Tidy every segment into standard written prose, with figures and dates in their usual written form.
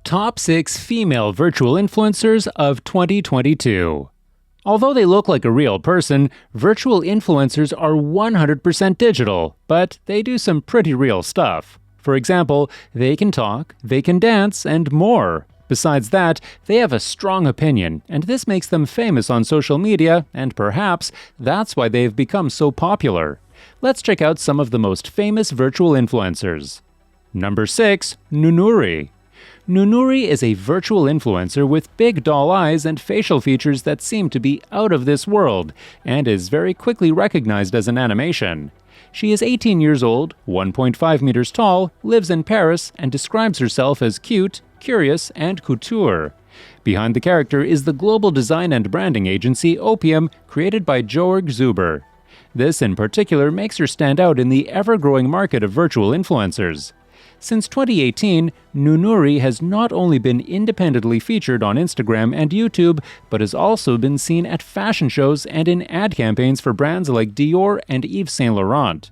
Top 6 Female Virtual Influencers of 2022. Although they look like a real person, virtual influencers are 100% digital, but they do some pretty real stuff. For example, they can talk, they can dance, and more. Besides that, they have a strong opinion, and this makes them famous on social media, and perhaps that's why they've become so popular. Let's check out some of the most famous virtual influencers. Number 6. Nunuri. Nunuri is a virtual influencer with big doll eyes and facial features that seem to be out of this world, and is very quickly recognized as an animation. She is 18 years old, 1.5 meters tall, lives in Paris, and describes herself as cute, curious, and couture. Behind the character is the global design and branding agency Opium, created by Jörg Zuber. This in particular makes her stand out in the ever-growing market of virtual influencers. Since 2018, Nunuri has not only been independently featured on Instagram and YouTube, but has also been seen at fashion shows and in ad campaigns for brands like Dior and Yves Saint Laurent.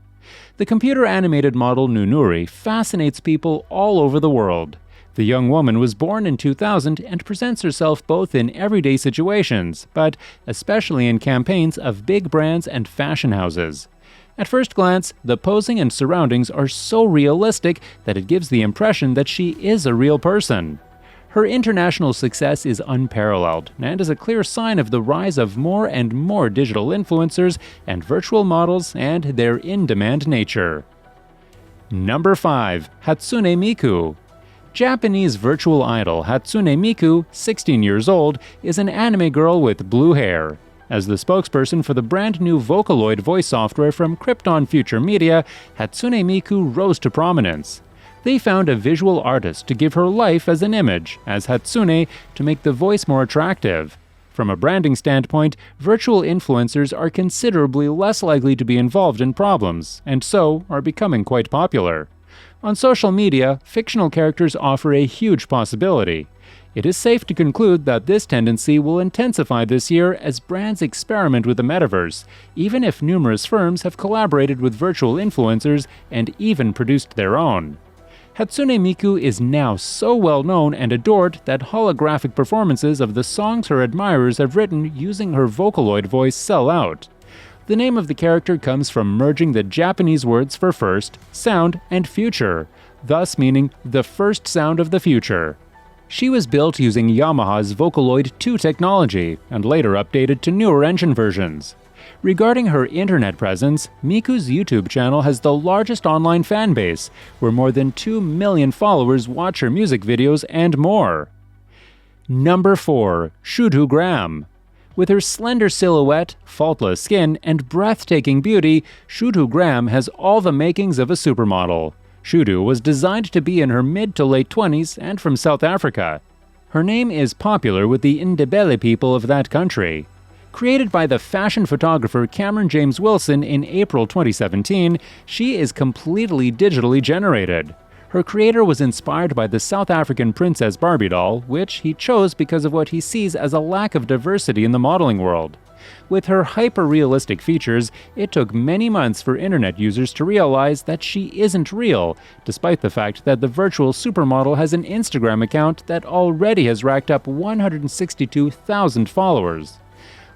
The computer-animated model Nunuri fascinates people all over the world. The young woman was born in 2000 and presents herself both in everyday situations, but especially in campaigns of big brands and fashion houses. At first glance, the posing and surroundings are so realistic that it gives the impression that she is a real person. Her international success is unparalleled and is a clear sign of the rise of more and more digital influencers and virtual models and their in-demand nature. Number 5. Hatsune Miku. Japanese virtual idol Hatsune Miku, 16 years old, is an anime girl with blue hair. As the spokesperson for the brand new Vocaloid voice software from Krypton Future Media, Hatsune Miku rose to prominence. They found a visual artist to give her life as an image, as Hatsune, to make the voice more attractive. From a branding standpoint, virtual influencers are considerably less likely to be involved in problems, and so are becoming quite popular. On social media, fictional characters offer a huge possibility. It is safe to conclude that this tendency will intensify this year as brands experiment with the metaverse, even if numerous firms have collaborated with virtual influencers and even produced their own. Hatsune Miku is now so well known and adored that holographic performances of the songs her admirers have written using her Vocaloid voice sell out. The name of the character comes from merging the Japanese words for first, sound, and future, thus meaning the first sound of the future. She was built using Yamaha's Vocaloid 2 technology and later updated to newer engine versions. Regarding her internet presence, Miku's YouTube channel has the largest online fan base, where more than 2 million followers watch her music videos and more. Number 4. Shudu Graham. With her slender silhouette, faultless skin, and breathtaking beauty, Shudu Graham has all the makings of a supermodel. Shudu was designed to be in her mid to late 20s and from South Africa. Her name is popular with the Ndebele people of that country. Created by the fashion photographer Cameron James Wilson in April 2017, she is completely digitally generated. Her creator was inspired by the South African Princess Barbie doll, which he chose because of what he sees as a lack of diversity in the modeling world. With her hyper-realistic features, it took many months for internet users to realize that she isn't real, despite the fact that the virtual supermodel has an Instagram account that already has racked up 162,000 followers.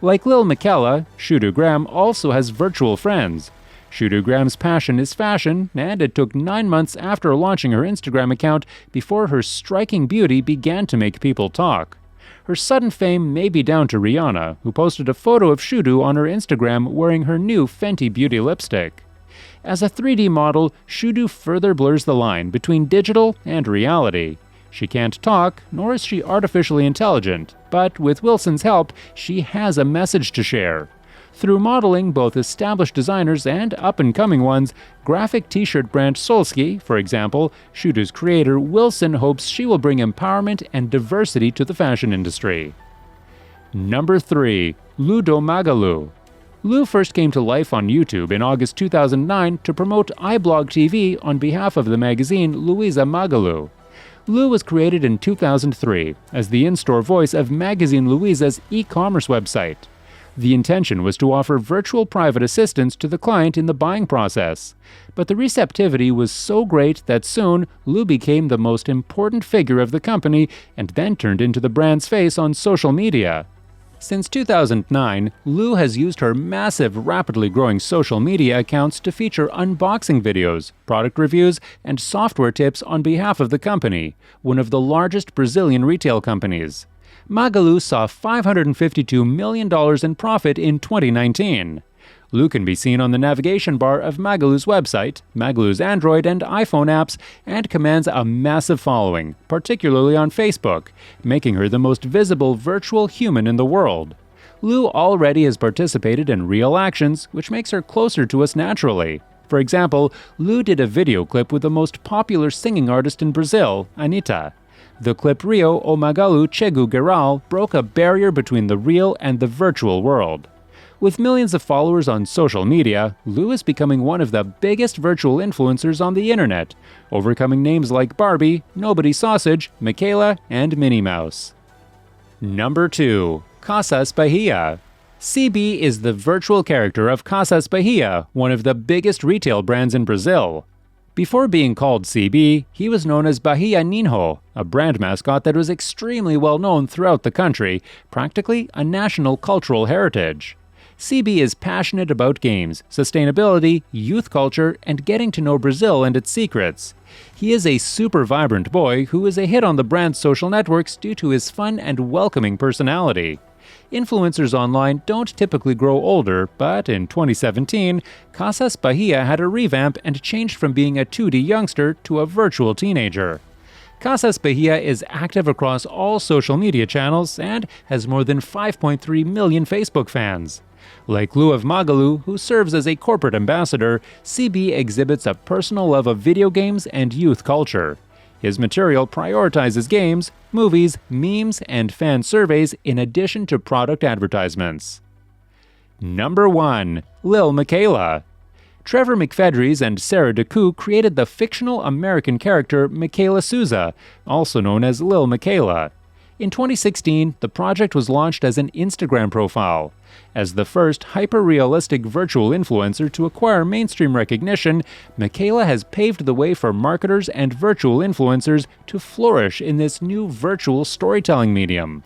Like Lil Miquela, Shudu Graham also has virtual friends. Shudu Graham's passion is fashion, and it took 9 months after launching her Instagram account before her striking beauty began to make people talk. Her sudden fame may be down to Rihanna, who posted a photo of Shudu on her Instagram wearing her new Fenty Beauty lipstick. As a 3D model, Shudu further blurs the line between digital and reality. She can't talk, nor is she artificially intelligent, but with Wilson's help, she has a message to share. Through modeling both established designers and up-and-coming ones, graphic t-shirt brand Solski, for example, Shudu's creator Wilson hopes she will bring empowerment and diversity to the fashion industry. Number 3. Ludo Magalu. Lu first came to life on YouTube in August 2009 to promote iBlog TV on behalf of the magazine Louisa Magalu. Lu was created in 2003 as the in-store voice of Magazine Louisa's e-commerce website. The intention was to offer virtual private assistance to the client in the buying process. But the receptivity was so great that soon Lu became the most important figure of the company and then turned into the brand's face on social media. Since 2009, Lu has used her massive, rapidly growing social media accounts to feature unboxing videos, product reviews, and software tips on behalf of the company, one of the largest Brazilian retail companies. Magalu saw $552 million in profit in 2019. Lu can be seen on the navigation bar of Magalu's website, Magalu's Android and iPhone apps, and commands a massive following, particularly on Facebook, making her the most visible virtual human in the world. Lu already has participated in real actions, which makes her closer to us naturally. For example, Lu did a video clip with the most popular singing artist in Brazil, Anitta. The clip Rio o Magalu Chego Geral broke a barrier between the real and the virtual world. With millions of followers on social media, Lu is becoming one of the biggest virtual influencers on the internet, overcoming names like Barbie, Nobody Sausage, Michaela, and Minnie Mouse. Number 2. Casas Bahia. CB is the virtual character of Casas Bahia, one of the biggest retail brands in Brazil. Before being called CB, he was known as Bahia Ninho, a brand mascot that was extremely well known throughout the country, practically a national cultural heritage. CB is passionate about games, sustainability, youth culture, and getting to know Brazil and its secrets. He is a super vibrant boy who is a hit on the brand's social networks due to his fun and welcoming personality. Influencers online don't typically grow older, but in 2017, Casas Bahia had a revamp and changed from being a 2D youngster to a virtual teenager. Casas Bahia is active across all social media channels and has more than 5.3 million Facebook fans. Like Lu of Magalu, who serves as a corporate ambassador, CB exhibits a personal love of video games and youth culture. His material prioritizes games, movies, memes, and fan surveys in addition to product advertisements. Number 1. Lil Michaela. Trevor McFedries and Sarah DeCoux created the fictional American character Michaela Souza, also known as Lil Michaela. In 2016, the project was launched as an Instagram profile. As the first hyper-realistic virtual influencer to acquire mainstream recognition, Michaela has paved the way for marketers and virtual influencers to flourish in this new virtual storytelling medium.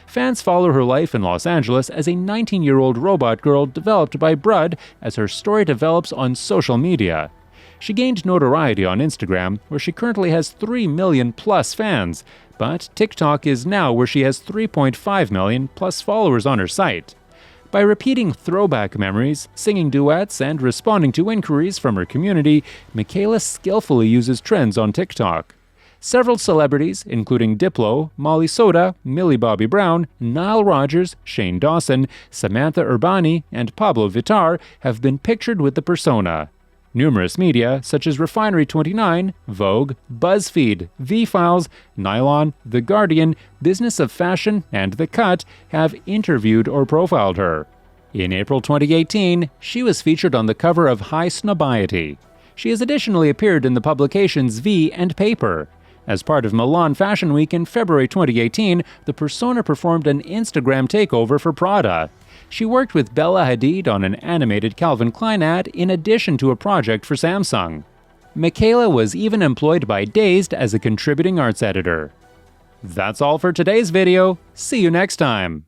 Fans follow her life in Los Angeles as a 19-year-old robot girl developed by Brud as her story develops on social media. She gained notoriety on Instagram, where she currently has 3 million plus fans, but TikTok is now where she has 3.5 million plus followers on her site. By repeating throwback memories, singing duets, and responding to inquiries from her community, Michaela skillfully uses trends on TikTok. Several celebrities, including Diplo, Molly Soda, Millie Bobby Brown, Nile Rodgers, Shane Dawson, Samantha Urbani, and Pablo Vittar, have been pictured with the persona. Numerous media, such as Refinery29, Vogue, BuzzFeed, V-Files, Nylon, The Guardian, Business of Fashion, and The Cut, have interviewed or profiled her. In April 2018, she was featured on the cover of High Snobiety. She has additionally appeared in the publications V and Paper. As part of Milan Fashion Week in February 2018, the persona performed an Instagram takeover for Prada. She worked with Bella Hadid on an animated Calvin Klein ad in addition to a project for Samsung. Michaela was even employed by Dazed as a contributing arts editor. That's all for today's video. See you next time.